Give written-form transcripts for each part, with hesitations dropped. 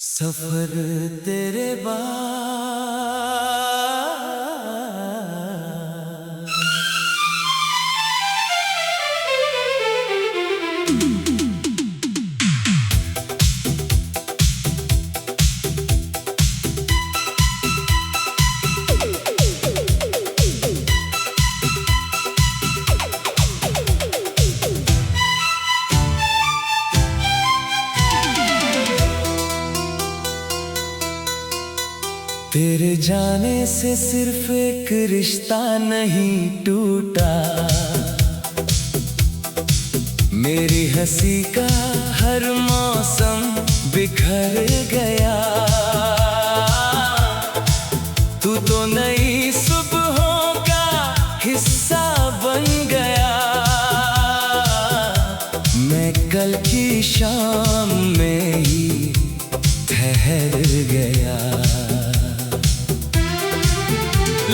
सफर तेरे बाद तेरे जाने से सिर्फ एक रिश्ता नहीं टूटा, मेरी हंसी का हर मौसम बिखर गया। तू तो नई सुबहों का हिस्सा बन गया, मैं कल की शाम में ही ठहर गया।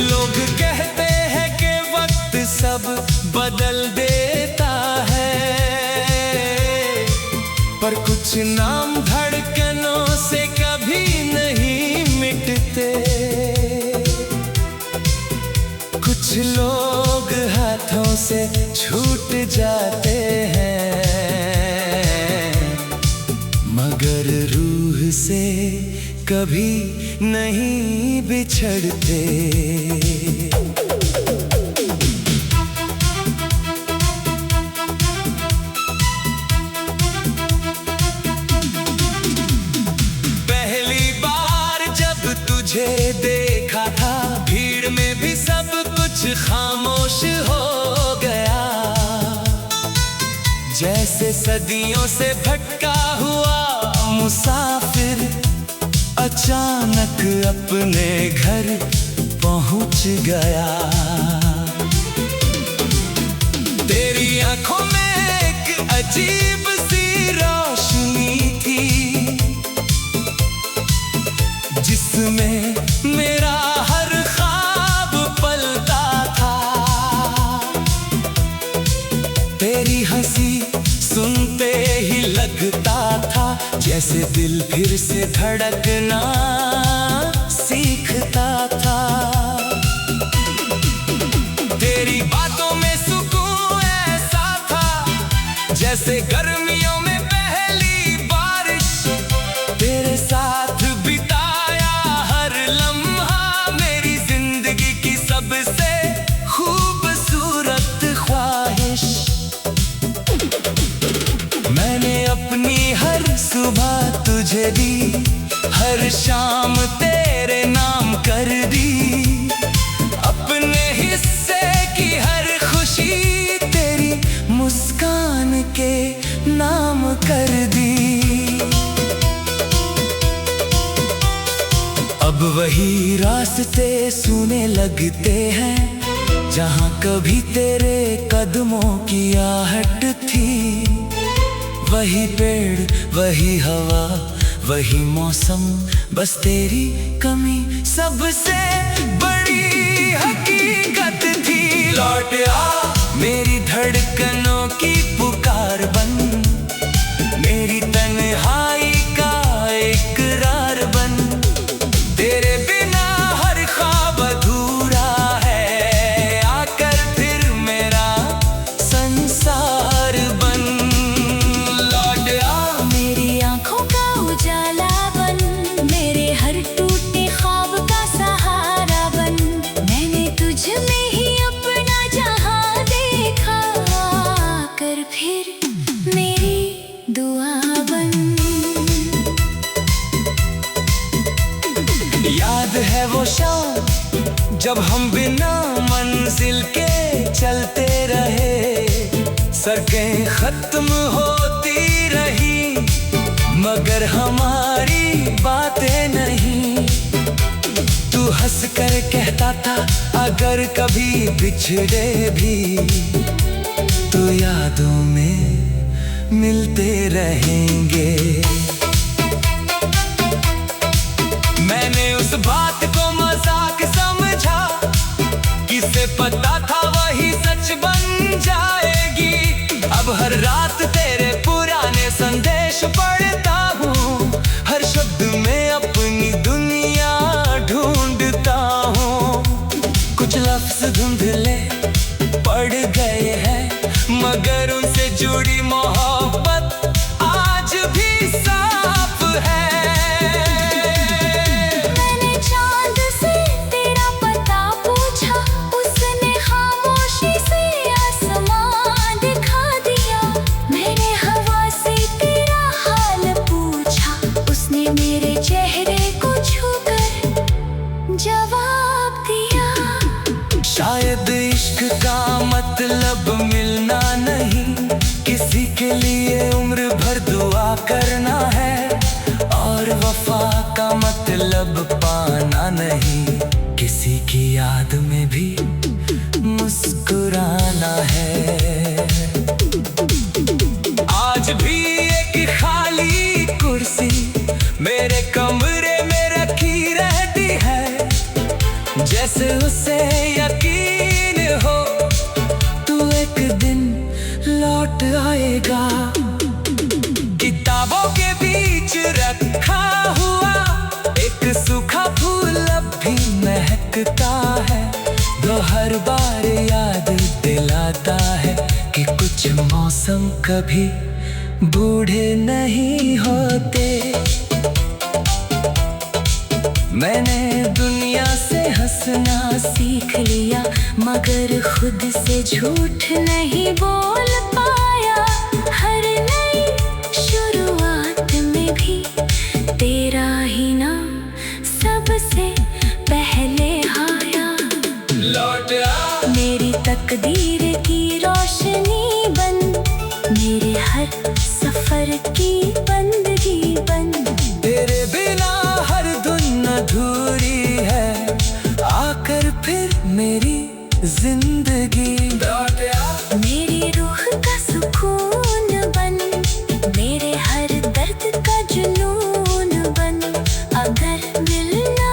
लोग कहते हैं कि वक्त सब बदल देता है, पर कुछ नाम धड़कनों से कभी नहीं मिटते। कुछ लोग हाथों से छूट जाते हैं, मगर रूह से कभी नहीं बिछड़ते। पहली बार जब तुझे देखा था, भीड़ में भी सब कुछ खामोश हो गया। जैसे सदियों से भटका हुआ मुसाफिर अचानक अपने घर पहुंच गया। तेरी आंखों में एक अजीब सी रोशनी थी, जिसमें मेरा हर ख्वाब पलता था। तेरी हंसी सुनते ही लगता था जैसे दिल फिर से धड़कना सीखता था। तेरी बातों में सुकून ऐसा था जैसे गर्मियों में पहली बारिश। तेरे साथ बिताया हर लम्हा मेरी जिंदगी की सबसे खूबसूरत ख्वाहिश। मैंने अपनी हर सुबह तुझे दी, हर शाम तेरे नाम कर दी। अपने हिस्से की हर खुशी तेरी मुस्कान के नाम कर दी। अब वही रास्ते सुने लगते हैं जहाँ कभी तेरे कदमों की आहट थी। वही पेड़, वही हवा, वही मौसम, बस तेरी कमी सबसे बड़ी हकीकत थी। लौट आ मेरी धड़कनों की पुकार बन, मेरी तन्हाई का इकरार बन। तेरे बिना हर ख्वाब अधूरा है, आकर फिर मेरा संसार बन। याद है वो शाम जब हम बिना मंजिल के चलते रहे। सड़कें खत्म होती रही मगर हमारी बातें नहीं। तू हंस कर कहता था अगर कभी बिछड़े भी तो यादों में मिलते रहेंगे। मैंने उस बात को मजाक समझा, किसे पता था वही सच बन जाएगी। अब हर रात तेरे पुराने संदेश पढ़ता हूँ, हर शब्द में मेरे चेहरे को छूकर जवाब दिया। शायद इश्क का मतलब मिलना नहीं, किसी के लिए उम्र भर दुआ करना है। और वफा का मतलब पाना नहीं, किसी की याद में भी मुस्कुराना है। आज भी एक खाली कुर्सी मेरे कमरे में रखी रहती है, जैसे उसे यकीन हो तू एक दिन लौट आएगा। किताबों के बीच रखा हुआ एक सूखा फूल अब भी महकता है, जो हर बार याद दिलाता है कि कुछ मौसम कभी बूढ़े नहीं होते। मैंने दुनिया से हंसना सीख लिया, मगर खुद से झूठ नहीं बोल पाया। हर नई शुरुआत में भी तेरा ही नाम सबसे पहले आया। लौट आ मेरी तकदीर की रोशनी बन, मेरे हर सफर की बंदगी बन। तेरे बिना हर धुन अधूरी है, आकर फिर मेरी जिंदगी। लौट आ मेरी रूह का सुकून बन, मेरे हर दर्द का जुनून बन। अगर मिलना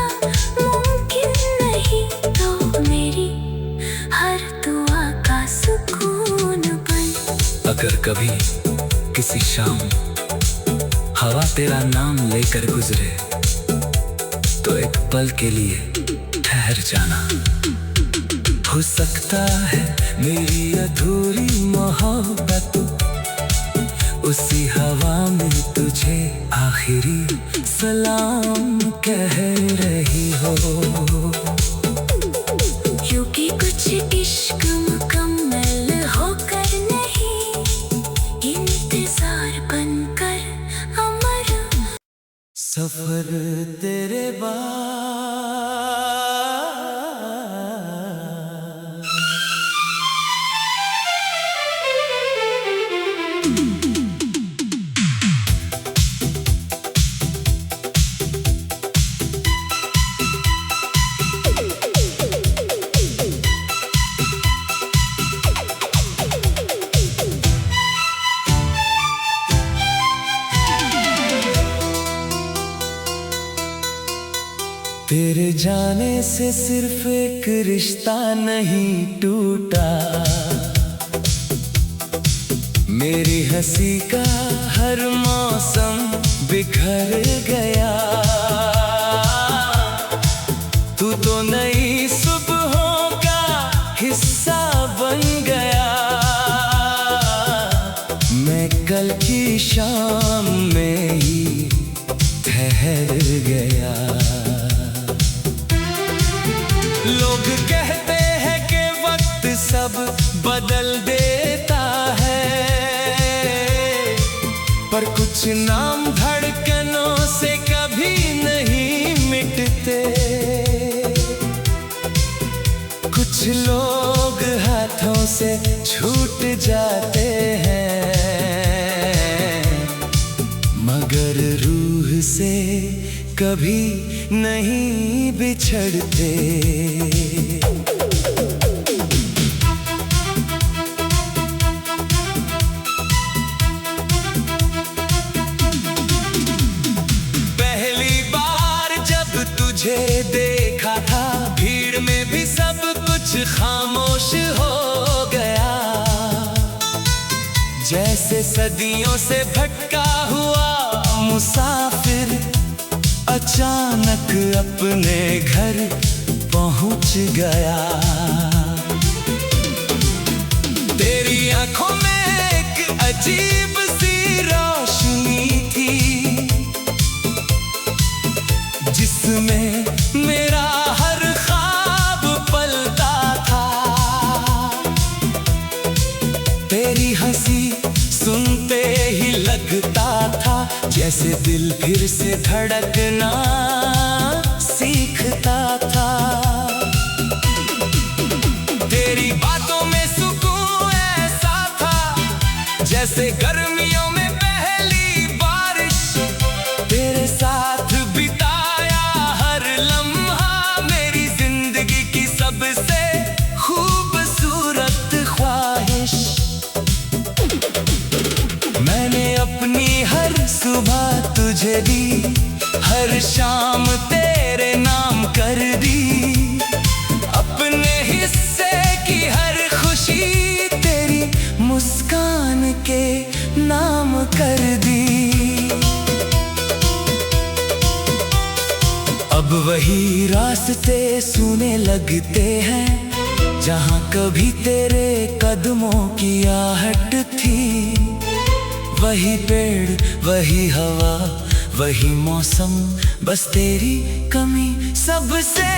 मुमकिन नहीं तो मेरी हर दुआ का सुकून बन। अगर कभी किसी शाम हवा तेरा नाम लेकर गुजरे तो एक पल के लिए ठहर जाना। हो सकता है मेरी अधूरी मोहब्बत उसी हवा में तुझे आखिरी सलाम कह रही हो। क्योंकि कुछ इश्क मुकम्मल होकर नहीं, इंतजार बनकर अमर। सफर तेरे बाद तेरे जाने से सिर्फ एक रिश्ता नहीं टूटा, मेरी हंसी का हर मौसम बिखर गया। तू तो नई सुबहों का हिस्सा बन गया, मैं कल की शाम में ही ठहर गया। लोग कहते हैं कि वक्त सब बदल देता है, पर कुछ नाम धड़कनों से कभी नहीं मिटते। कुछ लोग हाथों से छूट जाते हैं, मगर रूह से कभी नहीं बिछड़ते। पहली बार जब तुझे देखा था, भीड़ में भी सब कुछ खामोश हो गया। जैसे सदियों से भटका हुआ मुसाफिर अचानक अपने घर पहुंच गया। तेरी आंखों में एक अजीब सी रोशनी थी, जिसमें मेरा हर ख्वाब पलता था। तेरी हंसी सुनते ही लगता था जैसे दिल फिर से धड़कना सीखता था। तेरी बातों में सुकून ऐसा था जैसे गर्मियों में पहली बारिश। तेरे साथ बिताया हर लम्हा मेरी जिंदगी की सबसे खूबसूरत ख्वाहिश। मैंने अपनी हर सुबह तुझे दी, हर शाम तेरे नाम कर दी। अपने हिस्से की हर खुशी तेरी मुस्कान के नाम कर दी। अब वही रास्ते सूने लगते हैं जहाँ कभी तेरे कदमों की आहट थी। वही पेड़, वही हवा, वही मौसम, बस तेरी कमी सबसे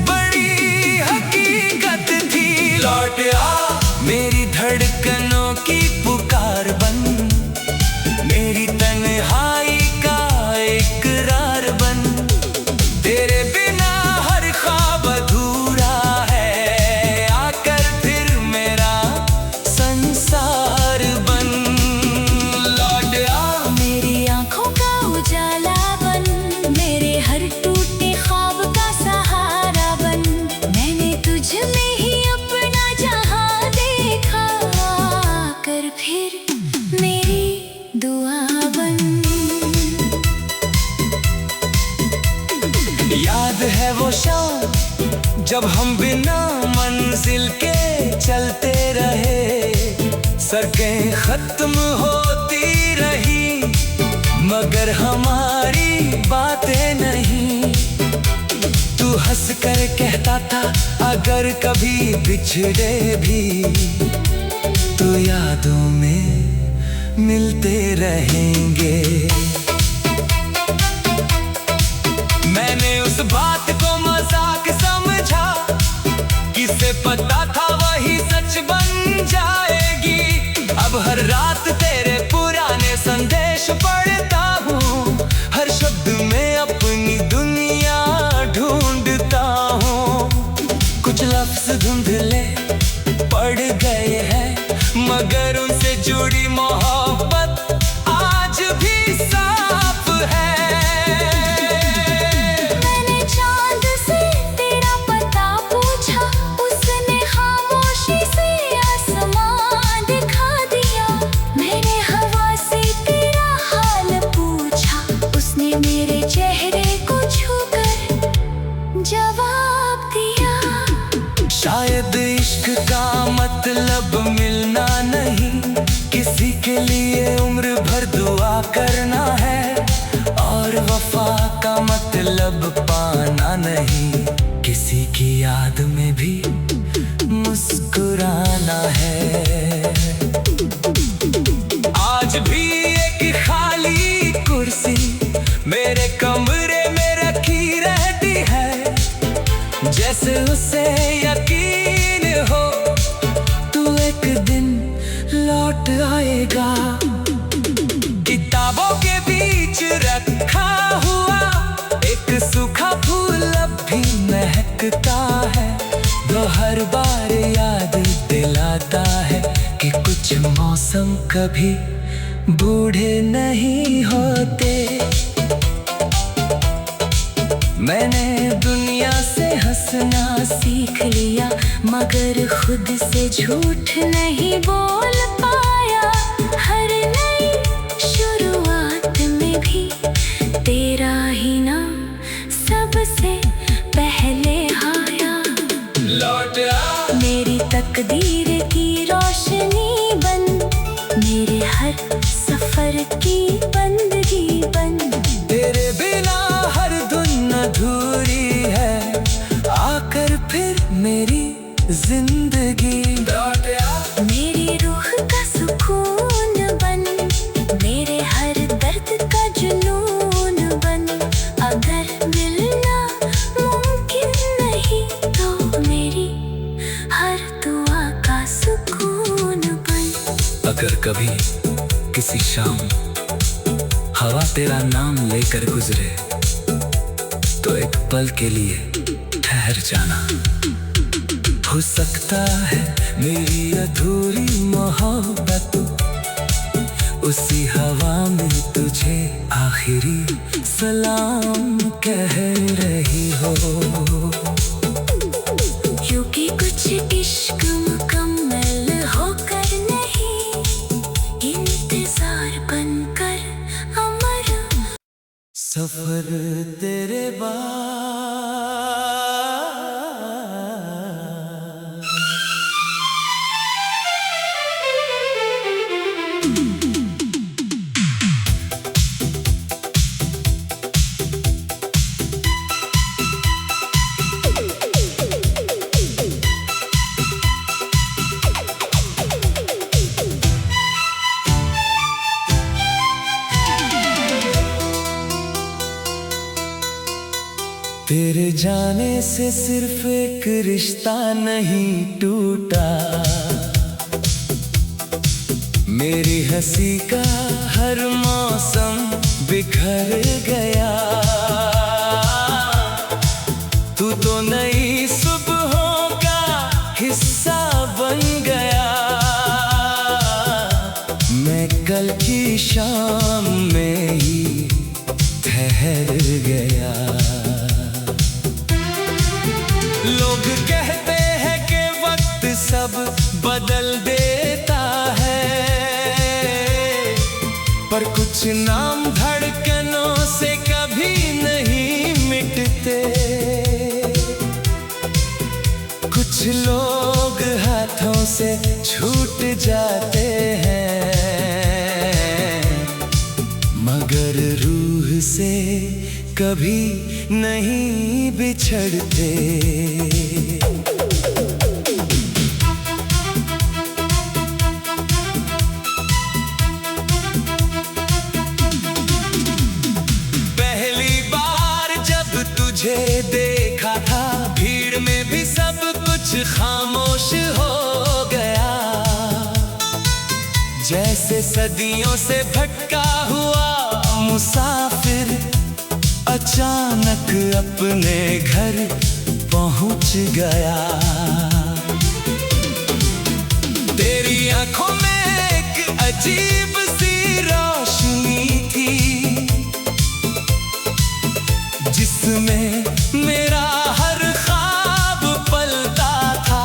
बड़ी हकीकत थी। लौट आ मेरी धड़कनों की पुकार बन, मेरी तन्हाई का इकरार बन। तेरे बिना हर ख्वाब अधूरा है, आकर फिर मेरा संसार बन। लौट आ मेरी आंखों का उजाला बन, मेरे हर टूटे ख्वाब का सहारा बन। मैंने तुझ में ही अपना जहां देखा, आकर फिर मेरी दुआ बन। याद है वो शाम जब हम बिना मंजिल के चलते रहे। सड़कें खत्म होती रही मगर हमारी बातें नहीं। तू हंस कर कहता था अगर कभी बिछड़े भी तो यादों में मिलते रहेंगे। मैंने उस बात को मजाक समझा, किसे पता था वही सच बन जाएगी। अब हर रात तेरे पुराने संदेश पढ़ता हूँ, हर शब्द में अपनी दुनिया ढूंढता हूँ। कुछ लफ्ज धुंधले पड़ गए हैं मगर उनसे जुड़ी मोहब्बत आज भी साफ है। मैंने चांद से तेरा पता पूछा, उसने खामोशी से आसमां दिखा दिया। मैंने हवा से तेरा हाल पूछा, उसने मेरे चेहरे को छूकर जवाब दिया। शायद इश्क का मतलब मिलना नहीं, किसी के लिए उम्र भर दुआ करना है। और वफा का मतलब पाना नहीं, किसी की याद में भी मुस्कुराना है। आज भी एक खाली कुर्सी मेरे कमरे में रखी रहती है, जैसे उसे यकीन हो तू एक दिन लौट आएगा। किताबों के बीच रखा हुआ एक सूखा फूल अब भी महकता है। वो हर बार याद दिलाता है कि कुछ मौसम कभी बूढ़े नहीं होते। मैंने दुनिया से हंसना सीख लिया मगर खुद से झूठ नहीं बोल पाया। हर नई शुरुआत में भी तेरा ही नाम सबसे पहले आया। लौट आ मेरी तकदीर की रोशनी बन, मेरे हर सफर की बंदगी बन। तेरे बिना हर धुन अधूरी है, आकर फिर मेरी जिंदगी। लौट आ मेरी रूह का सुकून बन, मेरे हर दर्द का जुनून बन। अगर मिलना मुमकिन नहीं तो मेरी हर दुआ का सुकून बन। अगर कभी किसी शाम हवा तेरा नाम लेकर गुजरे तो एक पल के लिए ठहर जाना। हो सकता है मेरी अधूरी मोहब्बत उसी हवा में तुझे आखिरी सलाम कह रही हो। क्योंकि कुछ इश्क मुकम्मल होकर नहीं, इंतजार बनकर अमर। सफर तेरे बाद तेरे जाने से सिर्फ एक रिश्ता नहीं टूटा, मेरी हंसी का हर मौसम बिखर गया। तू तो नई सुबहों का हिस्सा बन गया, मैं कल की शाम में ही ठहर गया। लोग कहते हैं कि वक्त सब बदल देता है, पर कुछ नाम धड़कनों से कभी नहीं मिटते। कुछ लोग हाथों से छूट जाते हैं, मगर रूह से कभी नहीं बिछड़ते। पहली बार जब तुझे देखा था, भीड़ में भी सब कुछ खामोश हो गया। जैसे सदियों से भटका हुआ मुसाफिर अचानक अपने घर पहुंच गया। तेरी आंखों में एक अजीब सी रोशनी थी, जिसमें मेरा हर ख्वाब पलता था।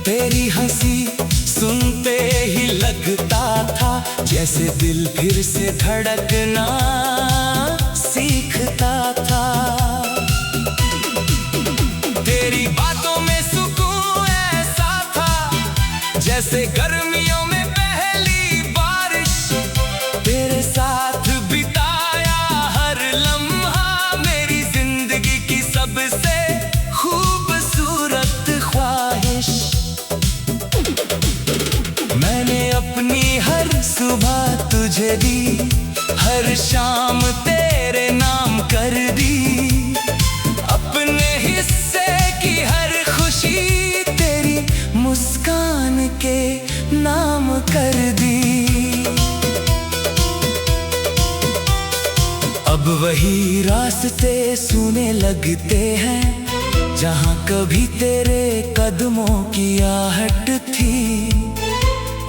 तेरी हंसी सुनते ही लगता था जैसे दिल फिर से धड़कना सीखता था। तेरी बातों में सुकून ऐसा था जैसे गर्मियों में पहली बारिश। तेरे साथ बिताया हर लम्हा मेरी जिंदगी की सबसे खूबसूरत ख्वाहिश। मैंने अपनी हर सुबह तुझे दी, हर शाम तेरे नाम कर दी। अपने हिस्से की हर खुशी तेरी मुस्कान के नाम कर दी। अब वही रास्ते सूने लगते हैं जहाँ कभी तेरे कदमों की आहट थी।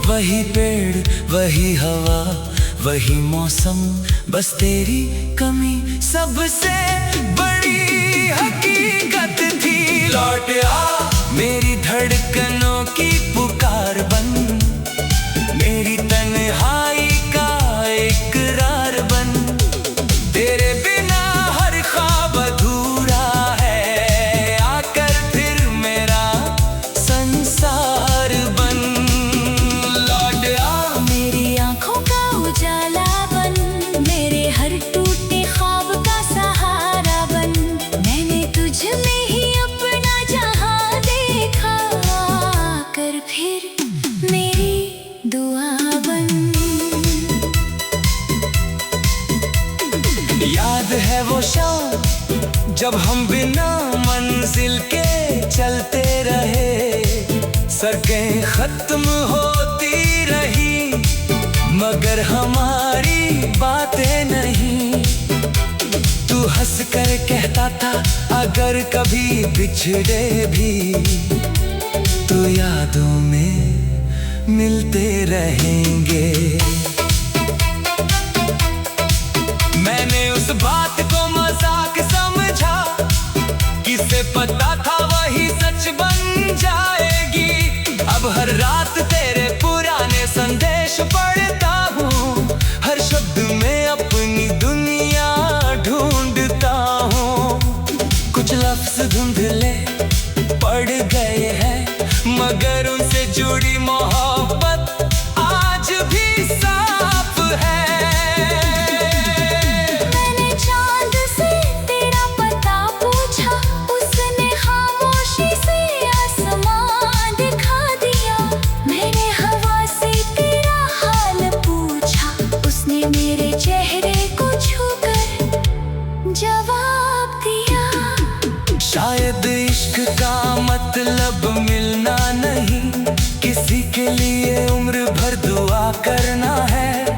वही पेड़, वही हवा, वही मौसम, बस तेरी कमी सबसे बड़ी हकीकत थी। लौट आ मेरी धड़कनों की पुकार बन, मेरी तन्हाई का इकरार बन। तेरे बिना हर ख्वाब अधूरा है, आकर फिर मेरा संसार बन। याद है वो शाम जब हम बिना मंजिल के चलते रहे, सड़कें खत्म होती रही मगर हमारी बातें नहीं। तू हंस कर कहता था अगर कभी बिछड़े भी तो यादों में मिलते रहेंगे। मैंने उस बात को मजाक समझा, किसे पता था वही सच बन जाएगी। अब हर रात तेरे पुराने संदेश पढ़ता हूँ, हर शब्द में अपनी दुनिया ढूंढता हूँ। कुछ लफ्ज धुंधले पड़ गए हैं मगर उनसे जुड़ी मोहब्बत आज भी साफ है। मैंने चांद से तेरा पता पूछा, उसने खामोशी से आसमां दिखा दिया। मैंने हवा से तेरा हाल पूछा, उसने मेरे चेहरे को छूकर जवाब दिया। शायद इश्क का मतलब मिलना नहीं, किसी के लिए उम्र भर दुआ करना है।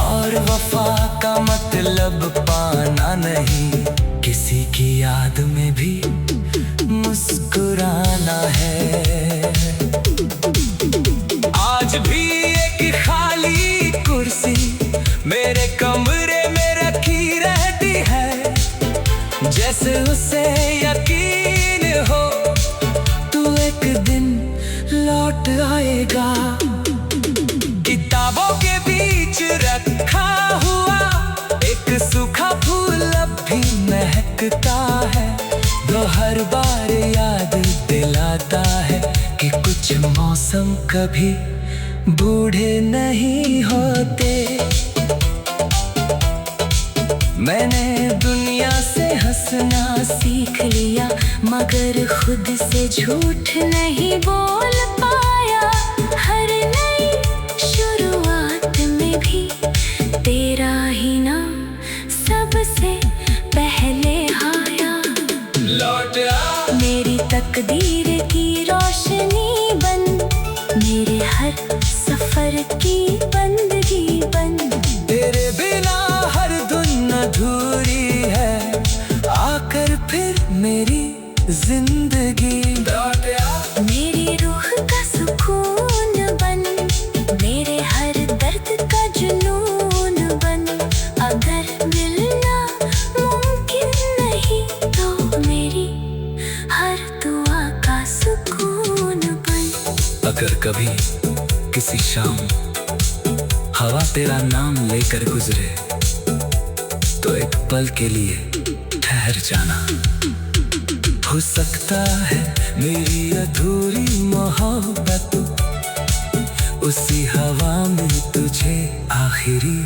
और वफा का मतलब पाना नहीं, किसी की याद में भी मुस्कुराना है। आज भी एक खाली कुर्सी मेरे कमरे में रखी रहती है, जैसे उसे यकीन हो तू एक दिन लौट आएगा। किताबों के बीच रखा हुआ एक सूखा फूल अब भी महकता है, वो हर बार याद दिलाता है कि कुछ मौसम कभी बूढ़े नहीं होते। मैंने दुनिया से हंसना सीख लिया मगर खुद से झूठ नहीं बोल पाया। हर नई शुरुआत में भी तेरा ही नाम सबसे पहले आया। लौट आ मेरी तकदीर की रोशनी बन, मेरे हर सफर की बंदगी बन। तेरे बिना हर धुन अधूरी है, आकर फिर मेरी जिंदगी। मेरी रूह का सुकून बन, मेरे हर दर्द का जुनून बन। अगर मिलना मुमकिन नहीं तो मेरी हर दुआ का सुकून बन। अगर कभी किसी शाम हवा तेरा नाम लेकर गुजरे तो एक पल के लिए ठहर जाना। हो सकता है मेरी अधूरी मोहब्बत उसी हवा में तुझे आखिरी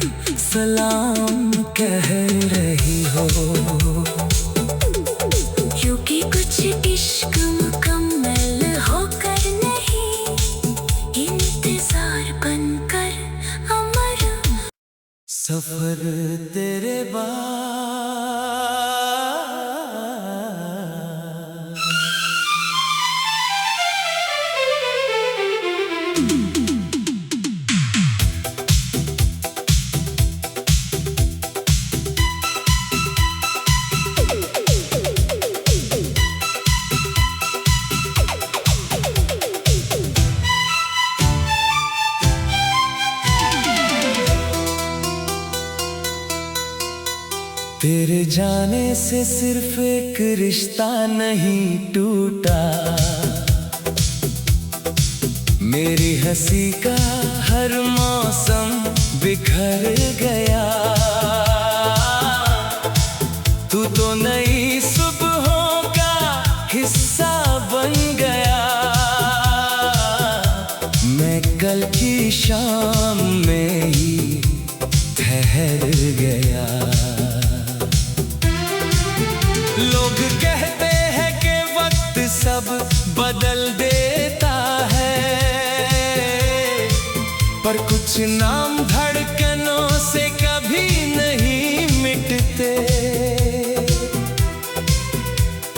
सलाम कह रही हो। क्योंकि कुछ इश्क मुकम्मल होकर नहीं, इंतजार बनकर अमर। सफर तेरे बाद तेरे जाने से सिर्फ एक रिश्ता नहीं टूटा, मेरी हंसी का हर मौसम बिखर गया। तू तो नई सुबहों का हिस्सा बन गया। मैं कल की शाम में ही ठहर गया। लोग कहते हैं कि वक्त सब बदल देता है, पर कुछ नाम धड़कनों से कभी नहीं मिटते।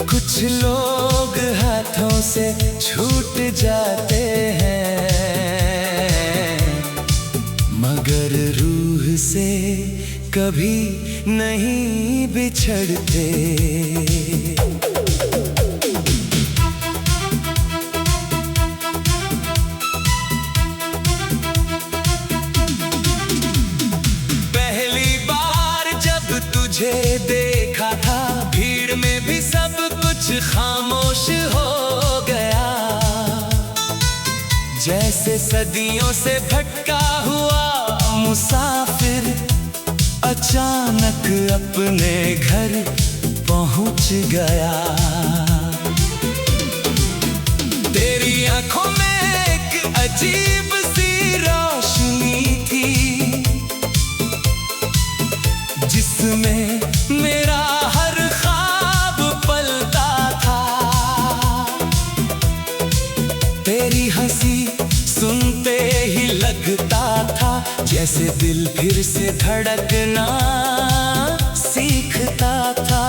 कुछ लोग हाथों से छूट जाते हैं, मगर से कभी नहीं बिछड़ते। पहली बार जब तुझे देखा था, भीड़ में भी सब कुछ खामोश हो गया। जैसे सदियों से भटका हुआ मुसाफिर अचानक अपने घर पहुंच गया। तेरी आंखों में एक अजीब सी रोशनी थी, जिसमें मेरा हर ख्वाब पलता था। तेरी हंसी सुनते ही लगता था जैसे दिल फिर से धड़कना सीखता था।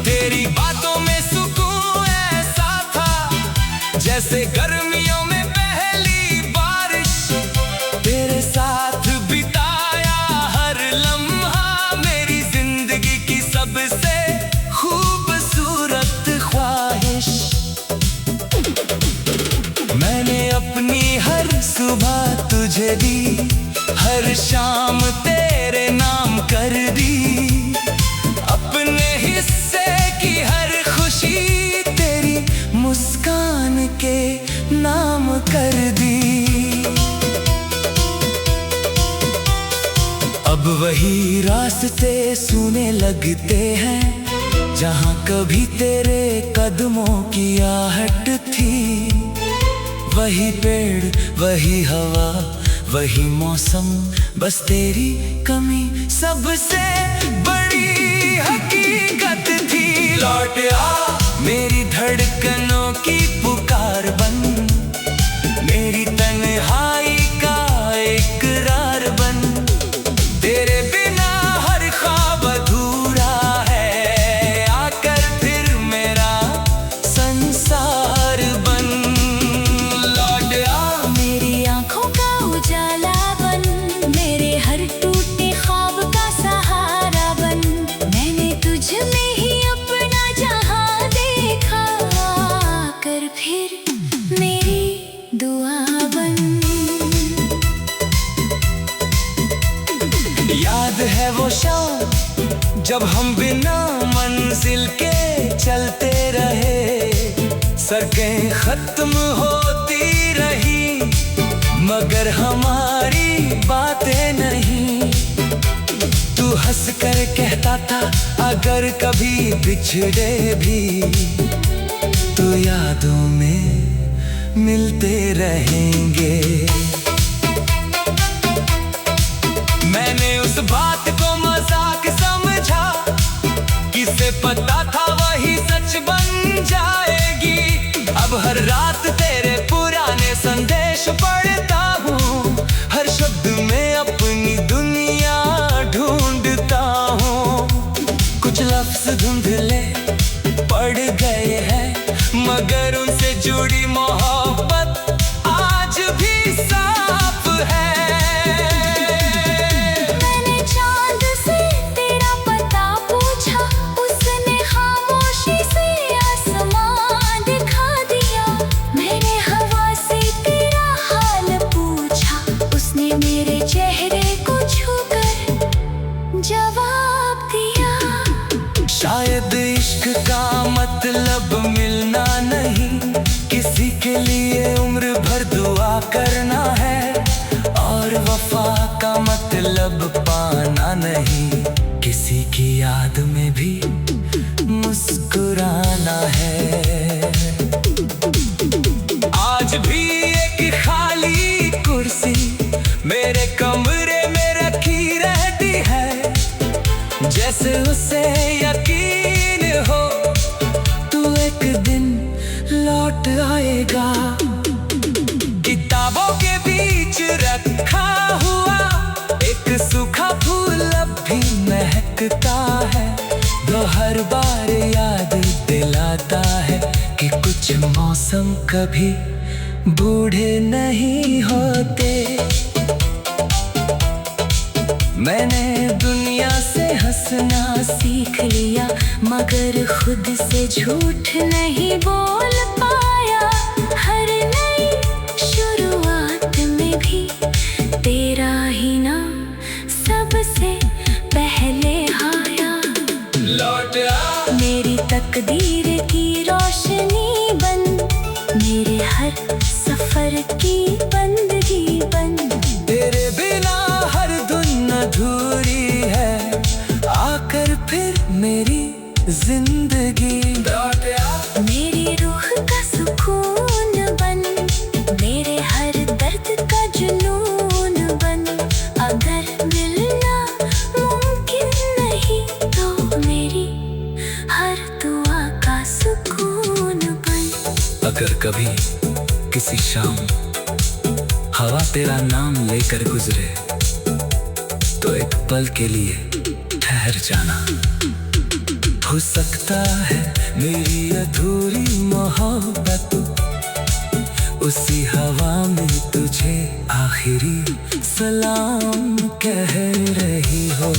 तेरी बातों में सुकून ऐसा था जैसे गर्मियों में पहली बारिश। तेरे साथ बिताया हर लम्हा मेरी जिंदगी की सबसे खूबसूरत ख्वाहिश। मैंने अपनी हर सुबह तुझे दी, हर शाम तेरे नाम कर दी। अपने हिस्से की हर खुशी तेरी मुस्कान के नाम कर दी। अब वही रास्ते सूने लगते हैं जहाँ कभी तेरे कदमों की आहट थी। वही पेड़, वही हवा, वही मौसम, बस तेरी कमी सबसे बड़ी हकीकत थी। लौट आ मेरी धड़कनों की पुकार बन, मेरी तन्हाई का इकरार बन। तेरे बिना हर ख्वाब अधूरा है, आकर फिर मेरा संसार बन। याद है वो शाम जब हम बिना मंजिल के चलते रहे। सड़कें खत्म होती रही मगर हमारी बातें नहीं। तू हंस कर कहता था अगर कभी बिछड़े भी तो यादों में मिलते रहेंगे। मैंने उस बात को मजाक समझा, किसे पता था वही सच बन जाएगी। अब हर रात तेरे पुराने संदेश पढ़ता हूँ, हर शब्द में अपनी दुनिया ढूंढता हूँ। कुछ लफ्ज धुंधले पड़ गए हैं मगर उनसे जुड़ी मोहब्बत आज भी साफ है। शायद इश्क का मतलब मिलना नहीं, किसी के लिए उम्र भर दुआ करना है। और वफा का मतलब पाना नहीं, किसी की याद में भी मुस्कुराना है। आज भी एक खाली कुर्सी मेरे कमरे में रखी रहती है, जैसे उसे यकीन हो तू एक दिन लौट आएगा। किताबों के बीच रखा हुआ एक सूखा फूल अब भी महकता है। वो हर बार याद दिलाता है कि कुछ मौसम कभी बूढ़े नहीं होते। मैंने दुनिया से हंसना सीख लिया, मगर खुद से झूठ नहीं बोल पाया। हर नई शुरुआत में भी तेरा ही नाम सबसे पहले आया। लौट आ मेरी तकदीर की रोशनी बन, मेरे हर सफर की बंदगी बन। तेरे बिना हर धुन अधूरी है, आकर फिर मेरी जिंदगी। लौट आ मेरी रूह का सुकून बन, मेरे हर दर्द का जुनून बन। अगर मिलना मुमकिन नहीं तो मेरी हर दुआ का सुकून बन। अगर कभी किसी शाम हवा तेरा नाम लेकर गुजरे, तो एक पल के लिए ठहर जाना। हो सकता है मेरी अधूरी मोहब्बत उसी हवा में तुझे आखिरी सलाम कह रही हो।